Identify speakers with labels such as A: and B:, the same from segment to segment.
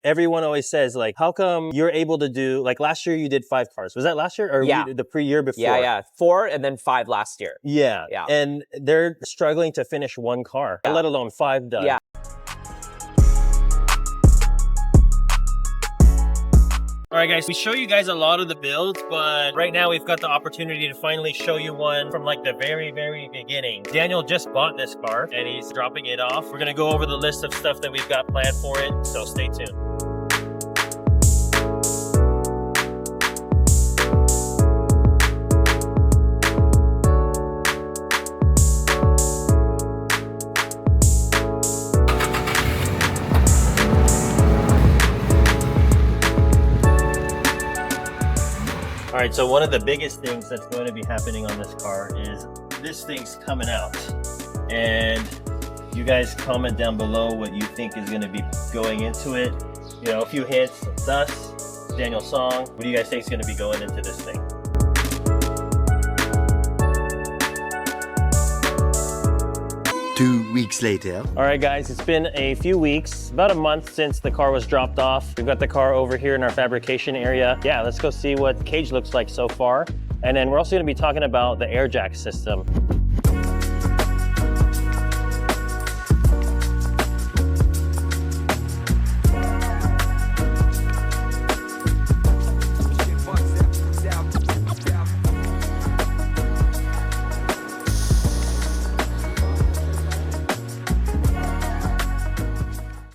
A: everyone always says, like, how come you're able to do, like last year you did 5 cars. Was that last year or the year before?
B: Yeah. 4 and then 5 last year.
A: Yeah. And they're struggling to finish 1 car, let alone 5 done.
B: Yeah.
A: All right, guys, we show you guys a lot of the builds, but right now we've got the opportunity to finally show you one from like the very, very beginning. Daniel just bought this car and he's dropping it off. We're gonna go over the list of stuff that we've got planned for it, so stay tuned. All right, so one of the biggest things that's going to be happening on this car is this thing's coming out. And you guys comment down below what you think is going to be going into it. You know, a few hints, it's us, Daniel Song. What do you guys think is going to be going into this thing?
C: Two weeks later.
A: All right, guys, it's been a few weeks, about a month since the car was dropped off. We've got the car over here in our fabrication area. Yeah, let's go see what the cage looks like so far. And then we're also gonna be talking about the air jack system.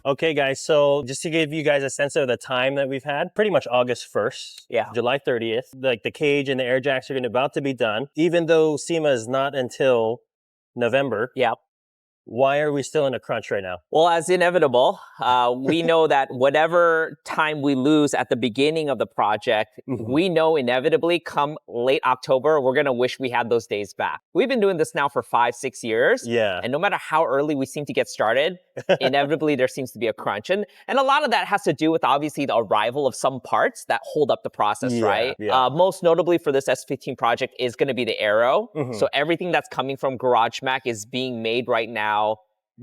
A: Okay, guys, so just to give you guys a sense of the time that we've had, pretty much August 1st, July 30th, like the cage and the air jacks are about to be done. Even though SEMA is not until November, why are we still in a crunch right now?
B: Well, as inevitable, we know that whatever time we lose at the beginning of the project, we know inevitably come late October, we're going to wish we had those days back. We've been doing this now for 5-6 years. And no matter how early we seem to get started, inevitably there seems to be a crunch. And a lot of that has to do with obviously the arrival of some parts that hold up the process, right? Most notably for this S15 project is going to be the aero. So everything that's coming from Garage Mak is being made right now,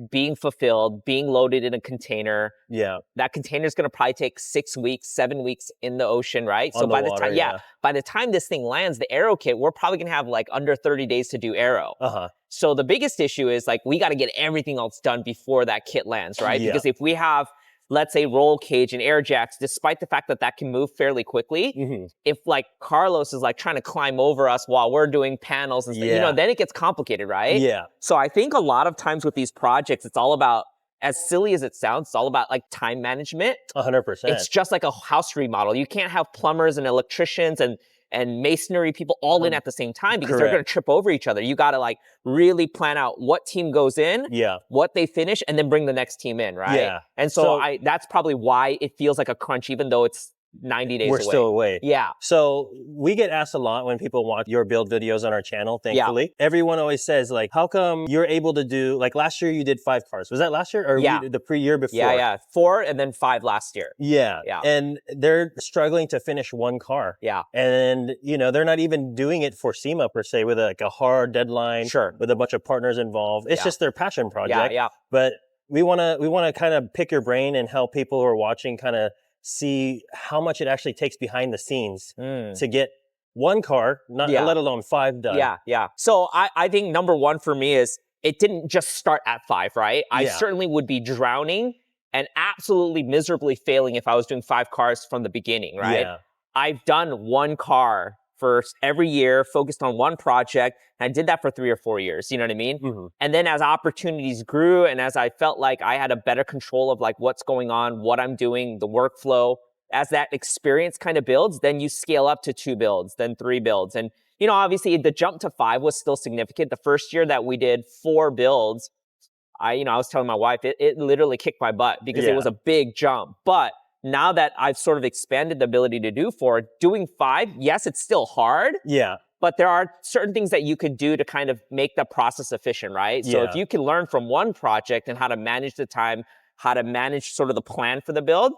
B: being fulfilled, being loaded in a container. That container is going to probably take 6 weeks, 7 weeks in the ocean, right? So by the time, by the time this thing lands, the aero kit, we're probably going to have like under 30 days to do aero. So the biggest issue is like, we got to get everything else done before that kit lands, right? Because if we have, let's say, roll cage and air jacks, despite the fact that that can move fairly quickly, if like Carlos is like trying to climb over us while we're doing panels and stuff, you know, then it gets complicated, right? So I think a lot of times with these projects, it's all about, as silly as it sounds, it's all about like time management.
A: 100%.
B: It's just like a house remodel. You can't have plumbers and electricians and masonry people all in at the same time because they're going to trip over each other. You got to like really plan out what team goes in, what they finish, and then bring the next team in, right? And so that's probably why it feels like a crunch, even though it's 90 days away.
A: We're still away. So we get asked a lot when people watch your build videos on our channel, thankfully. Everyone always says, like, how come you're able to do, like last year you did 5 cars. Was that last year or the year before?
B: 4 and then 5 last year.
A: And they're struggling to finish 1 car. And, you know, they're not even doing it for SEMA per se with like a hard deadline with a bunch of partners involved. It's just their passion project. But we want to kind of pick your brain and help people who are watching kind of see how much it actually takes behind the scenes to get 1 car, not let alone 5 done.
B: So I think number 1 for me is it didn't just start at 5, right? I certainly would be drowning and absolutely miserably failing if I was doing 5 cars from the beginning, right? I've done 1 car for every year, focused on 1 project. And I did that for 3 or 4 years, you know what I mean? And then as opportunities grew and as I felt like I had a better control of like what's going on, what I'm doing, the workflow, as that experience kind of builds, then you scale up to 2 builds, then 3 builds. And, you know, obviously the jump to 5 was still significant. The first year that we did 4 builds, I was telling my wife, it literally kicked my butt because it was a big jump. But now that I've sort of expanded the ability to do 4, doing 5, yes, it's still hard. But there are certain things that you could do to kind of make the process efficient, right? So if you can learn from 1 project and how to manage the time, how to manage sort of the plan for the build,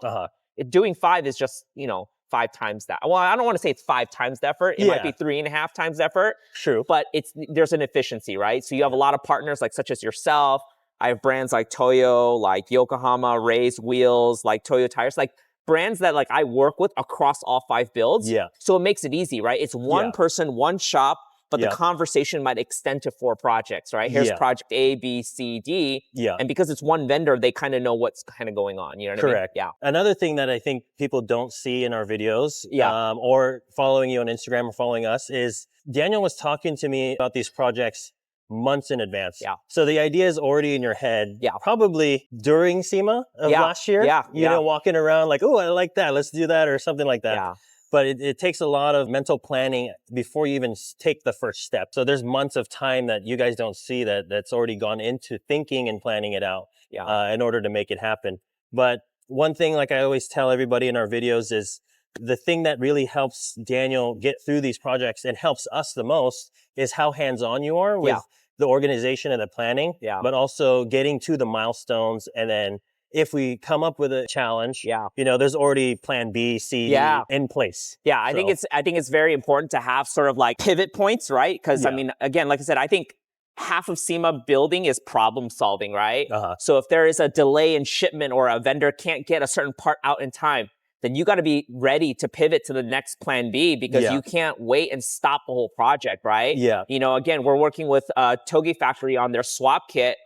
B: doing 5 is just, you know, 5 times that. Well, I don't want to say it's 5 times the effort. It might be 3.5 times the effort.
A: True.
B: But there's an efficiency, right? So you have a lot of partners like such as yourself. I have brands like Toyo, like Yokohama, Raised Wheels, like Toyo Tires, like brands that like I work with across all 5 builds.
A: Yeah.
B: So it makes it easy, right? It's one person, one shop, but the conversation might extend to 4 projects, right? Here's project A, B, C, D.
A: Yeah.
B: And because it's one vendor, they kind of know what's kind of going on. You know what I mean?
A: Correct.
B: Yeah.
A: Another thing that I think people don't see in our videos, or following you on Instagram or following us, is Daniel was talking to me about these projects months in advance.
B: Yeah.
A: So the idea is already in your head.
B: Yeah.
A: Probably during SEMA of last year.
B: Yeah.
A: You know, walking around like, oh, I like that. Let's do that or something like that.
B: Yeah.
A: But it takes a lot of mental planning before you even take the first step. So there's months of time that you guys don't see that's already gone into thinking and planning it out in order to make it happen. But one thing, like I always tell everybody in our videos, is the thing that really helps Daniel get through these projects and helps us the most is how hands-on you are with the organization and the planning, but also getting to the milestones. And then if we come up with a challenge, you know, there's already plan B, C, D in place.
B: Yeah, I think it's very important to have sort of like pivot points, right? Because I mean, again, like I said, I think half of SEMA building is problem solving, right? So if there is a delay in shipment or a vendor can't get a certain part out in time, then you got to be ready to pivot to the next plan B, because you can't wait and stop the whole project, right?
A: Yeah.
B: You know, again, we're working with Toge Factory on their swap kit,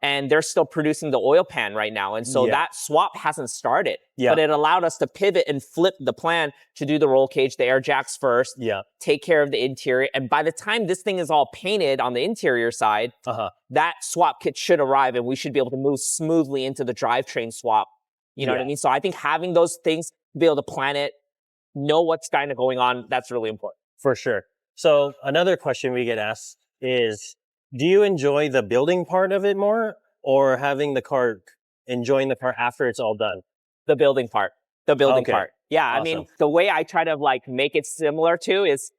B: and they're still producing the oil pan right now. And so that swap hasn't started, but it allowed us to pivot and flip the plan to do the roll cage, the air jacks first, take care of the interior. And by the time this thing is all painted on the interior side, that swap kit should arrive and we should be able to move smoothly into the drivetrain swap. You know what I mean? So I think having those things, be able to plan it, know what's kind of going on, that's really important.
A: For sure. So another question we get asked is, do you enjoy the building part of it more, or having the car, enjoying the car after it's all done?
B: The building part. The building part. Yeah, awesome. I mean, the way I try to like make it similar to is,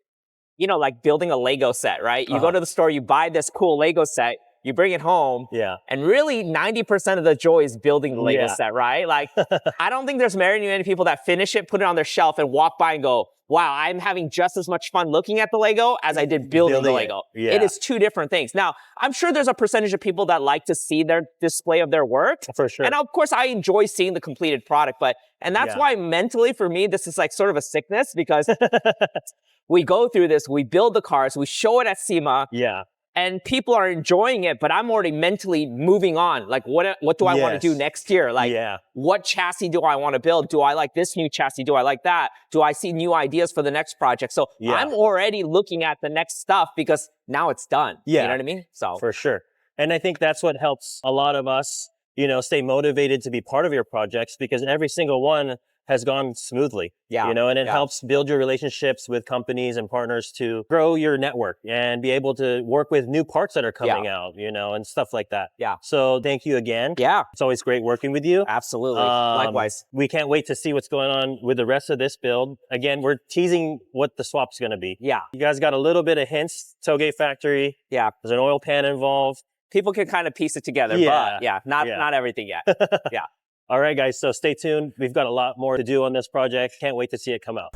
B: you know, like building a Lego set, right? You go to the store, you buy this cool Lego set, you bring it home, and really 90% of the joy is building the Lego set, right? Like, I don't think there's many people that finish it, put it on their shelf, and walk by and go, wow, I'm having just as much fun looking at the Lego as I did building the Lego. It is 2 different things. Now, I'm sure there's a percentage of people that like to see their display of their work.
A: For sure.
B: And of course, I enjoy seeing the completed product, and that's why mentally for me, this is like sort of a sickness, because we go through this, we build the cars, we show it at SEMA. And people are enjoying it, but I'm already mentally moving on. Like, what do I want to do next year? Like, what chassis do I want to build? Do I like this new chassis? Do I like that? Do I see new ideas for the next project? So I'm already looking at the next stuff because now it's done. You know what I mean? So
A: for sure. And I think that's what helps a lot of us, you know, stay motivated to be part of your projects, because every single one has gone smoothly, you know, and it helps build your relationships with companies and partners to grow your network and be able to work with new parts that are coming out, you know, and stuff like that. So thank you again. It's always great working with you.
B: Absolutely. Likewise.
A: We can't wait to see what's going on with the rest of this build. Again, we're teasing what the swap's going to be. You guys got a little bit of hints. Toge Factory. There's an oil pan involved.
B: People can kind of piece it together, but not everything yet.
A: All right, guys. So stay tuned. We've got a lot more to do on this project. Can't wait to see it come out.